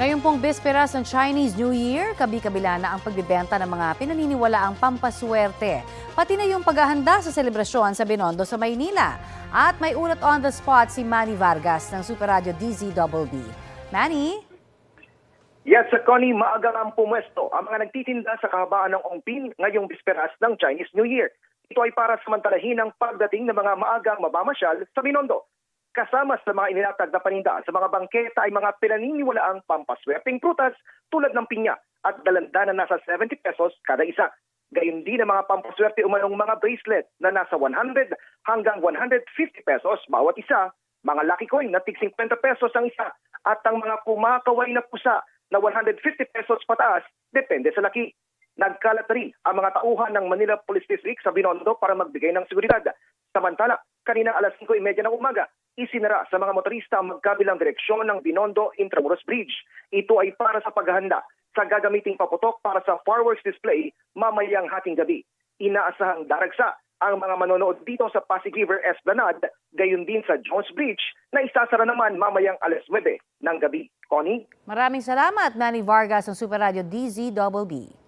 Ngayon pong bisperas ng Chinese New Year, kabi-kabila na ang pagbibenta ng mga pinaniniwalaang pampaswerte. Pati na yung paghahanda sa selebrasyon sa Binondo sa Maynila. At may ulat on the spot si Manny Vargas ng Super Radio DZBB. Manny? Yes, Connie, maagang ang pumwesto ang mga nagtitinda sa kahabaan ng Ongpin ngayong bisperas ng Chinese New Year. Ito ay para samantalahin ang pagdating ng mga maagang mabamasyal sa Binondo. Kasama sa mga inilatag na paninda sa mga bangketa ay mga pinaniniwalaang pampaswerteng prutas tulad ng pinya at dalanda na nasa 70 pesos kada isa. Gayun din ang mga pampaswerte umanong mga bracelet na nasa 100 hanggang 150 pesos bawat isa, mga lucky coin na tig 50 pesos ang isa at ang mga kumakaway na pusa na 150 pesos pataas depende sa laki. Nagkalat rin ang mga tauhan ng Manila Police District sa Binondo para magbigay ng seguridad. Samantala, kanina alas 5:30 ng umaga, isinara sa mga motorista ang magkabilang direksyon ng Binondo Intramuros Bridge. Ito ay para sa paghahanda sa gagamiting paputok para sa fireworks display mamayang hating gabi. Inaasahang daragsa ang mga manonood dito sa Pasig River Esplanade, gayon din sa Jones Bridge na isasara naman mamayang alas 9 ng gabi. Connie? Maraming salamat, Manny Vargas ng Super Radio DZBB.